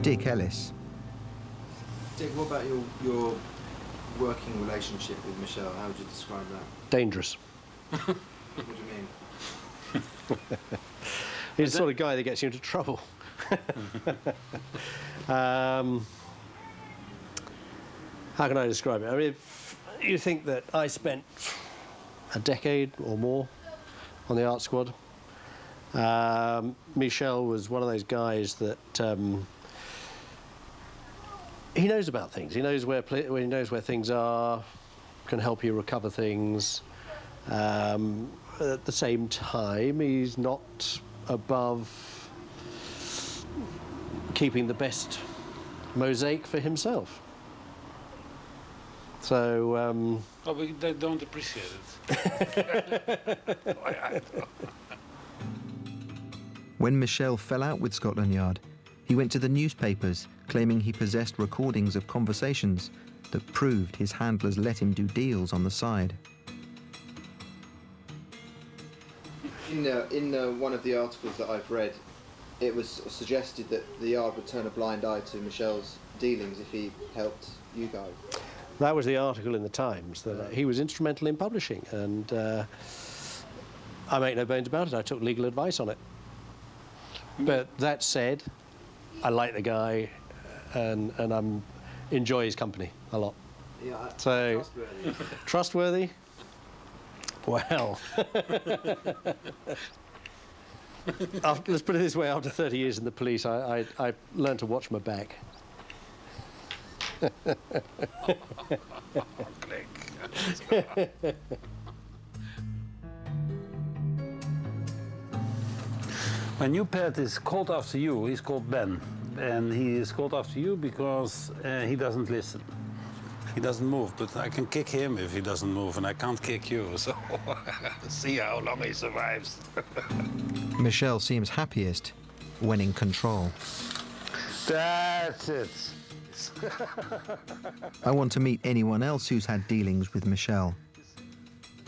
Dick Ellis. Dick, what about your working relationship with Michel? How would you describe that? Dangerous. What do you mean? He's the sort of guy that gets you into trouble. How can I describe it? I mean, if you think that I spent a decade or more on the art squad, Michel was one of those guys that he knows about things. He knows where things are, can help you recover things. At the same time, he's not above keeping the best mosaic for himself. So... Oh, but they don't appreciate it. When Michel fell out with Scotland Yard, he went to the newspapers claiming he possessed recordings of conversations that proved his handlers let him do deals on the side. In one of the articles that I've read, it was suggested that the Yard would turn a blind eye to Michel's dealings if he helped you guys. That was the article in the Times that he was instrumental in publishing, and I make no bones about it. I took legal advice on it. But that said, I like the guy, and I enjoy his company a lot. Yeah, so trustworthy. Well, let's put it this way: after 30 years in the police, I learned to watch my back. My new pet is called after you. He's called Ben. And he is called after you because he doesn't listen. He doesn't move, but I can kick him if he doesn't move, and I can't kick you, so see how long he survives. Michel seems happiest when in control. That's it. I want to meet anyone else who's had dealings with Michel,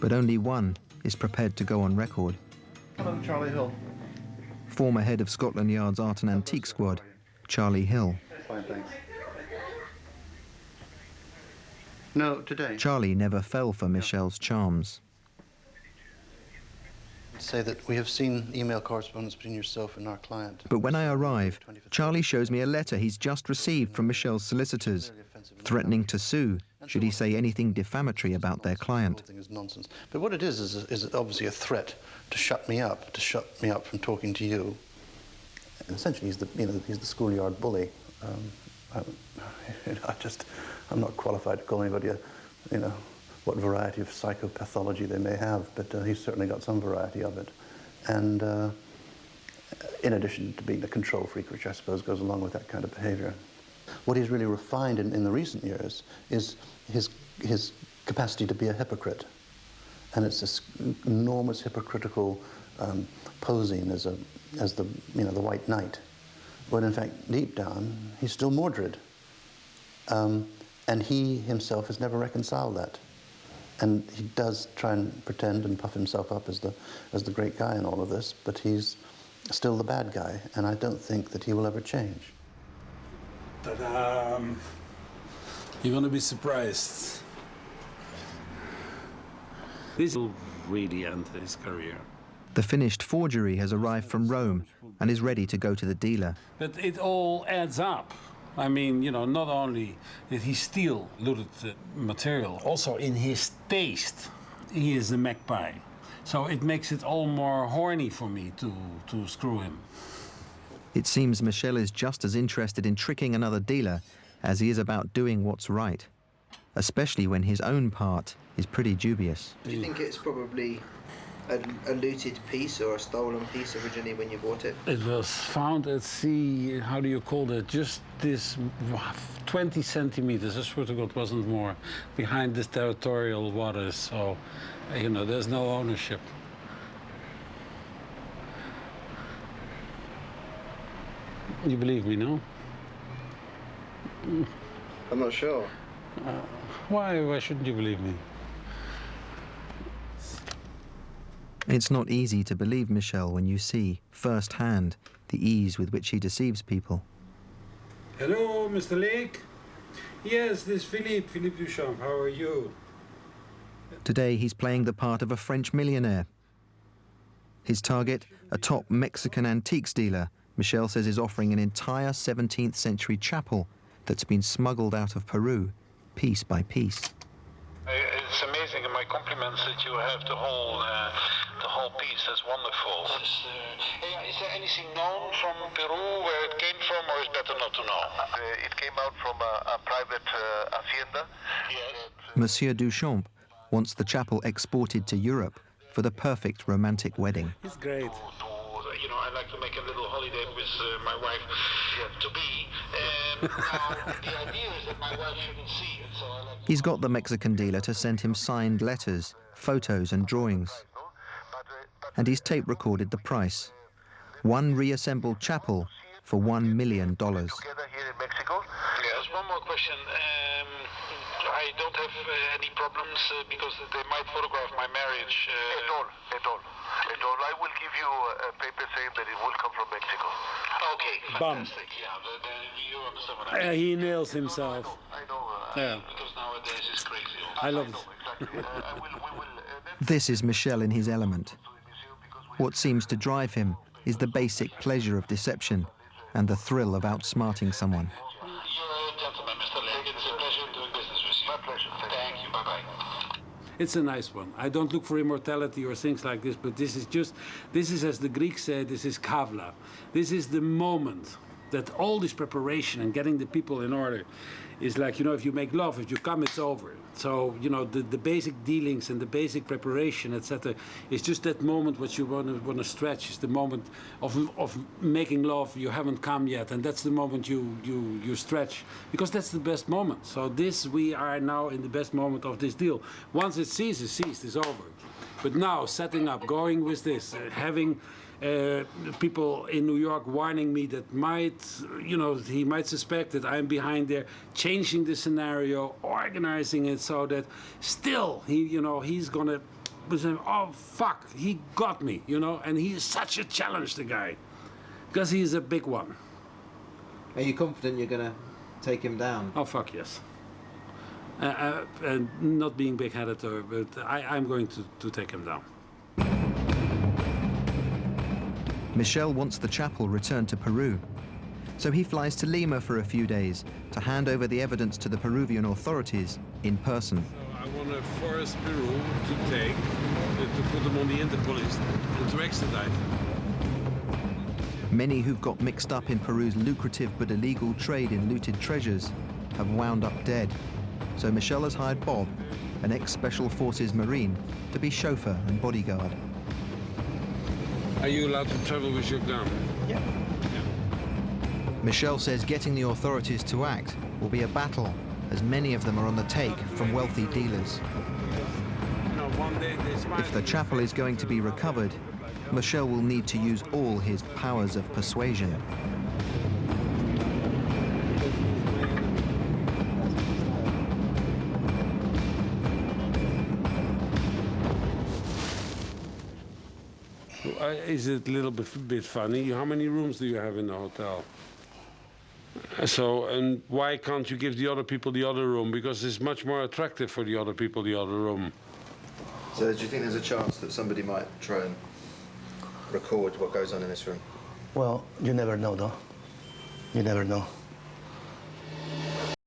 but only one is prepared to go on record. Hello, Charlie Hill. Former head of Scotland Yard's Art and Antique Squad, Charlie Hill. Fine, thanks. No, today. Charlie never fell for Michel's charms. Say that we have seen email correspondence between yourself and our client. But when I arrive, Charlie shows me a letter he's just received from Michel's solicitors, threatening to sue should he say anything defamatory about their client. The whole thing is nonsense. But what it is obviously a threat to shut me up from talking to you. And essentially, he's the schoolyard bully. I'm not qualified to call anybody what variety of psychopathology they may have, but he's certainly got some variety of it. And in addition to being a control freak, which I suppose goes along with that kind of behavior. What he's really refined in the recent years is his capacity to be a hypocrite. And it's this enormous hypocritical posing as the white knight, when in fact deep down he's still Mordred. And he himself has never reconciled that. And he does try and pretend and puff himself up as the great guy in all of this, but he's still the bad guy, and I don't think that he will ever change. Ta-da! You're going to be surprised. This will really end his career. The finished forgery has arrived from Rome and is ready to go to the dealer. But it all adds up. I mean, not only did he steal looted material, also in his taste, he is a magpie. So it makes it all more horny for me to screw him. It seems Michel is just as interested in tricking another dealer as he is about doing what's right, especially when his own part is pretty dubious. Do you think it's probably a looted piece or a stolen piece originally when you bought it? It was found at sea, how do you call it, just this 20 centimeters, I swear to God, wasn't more, behind this territorial waters, so, there's no ownership. You believe me, no? I'm not sure. Why shouldn't you believe me? It's not easy to believe Michel when you see, firsthand, the ease with which he deceives people. Hello, Mr. Lake. Yes, this is Philippe Duchamp. How are you? Today he's playing the part of a French millionaire. His target, a top Mexican antiques dealer, Michel says is offering an entire 17th century chapel that's been smuggled out of Peru, piece by piece. It's amazing, and my compliments that you have the whole piece. That's wonderful. Is there anything known from Peru where it came from, or is it better not to know? It came out from a private hacienda. Yes. Monsieur Duchamp wants the chapel exported to Europe for the perfect romantic wedding. It's great. You know, I like to make a little holiday with my wife to be. Now, the idea is that my wife shouldn't see it, so I like. He's got the Mexican dealer to send him signed letters, photos and drawings. And he's tape recorded the price. One reassembled chapel for $1 million. Together here in Mexico. Yes, one more question. I don't have any problems because they might photograph my marriage. At all. I will give you a paper saying that it will come from Mexico. Okay, fantastic. Yeah, you understand what I mean. He nails himself. I know. Yeah. Because nowadays it's crazy. I love it. Exactly. This is Michel in his element. What seems to drive him is the basic pleasure of deception and the thrill of outsmarting someone. You're a gentleman, Mr. Lake. It's a pleasure doing business with you. My pleasure. Thank you. Bye-bye. It's a nice one. I don't look for immortality or things like this, but this is, as the Greeks say, this is kavla. This is the moment that all this preparation and getting the people in order is like, you know, if you make love, if you come, it's over. So, you know, the basic dealings and the basic preparation, etc., is just that moment what you want to stretch. Is the moment of making love. You haven't come yet, and that's the moment you stretch, because that's the best moment. So we are now in the best moment of this deal. Once it ceases, it's over. But now, setting up, going with this, having people in New York warning me that he might suspect that I'm behind there, changing the scenario, organizing it so that still he's gonna say, oh fuck, he got me, and he is such a challenge, the guy, because he's a big one. Are you confident you're going to take him down? Oh fuck yes. And not being big-headed, but I'm going to take him down. Michel wants the chapel returned to Peru. So he flies to Lima for a few days to hand over the evidence to the Peruvian authorities in person. So I want to force Peru to put them on the Interpol list and to extradite. Many who've got mixed up in Peru's lucrative but illegal trade in looted treasures have wound up dead. So Michel has hired Bob, an ex-Special Forces Marine, to be chauffeur and bodyguard. Are you allowed to travel with your gun? Yeah. Michel says getting the authorities to act will be a battle, as many of them are on the take from wealthy dealers. If the chapel is going to be recovered, Michel will need to use all his powers of persuasion. Is it a little bit funny? How many rooms do you have in the hotel? So, and why can't you give the other people the other room? Because it's much more attractive for the other people, the other room. So do you think there's a chance that somebody might try and record what goes on in this room? Well, you never know, though. You never know.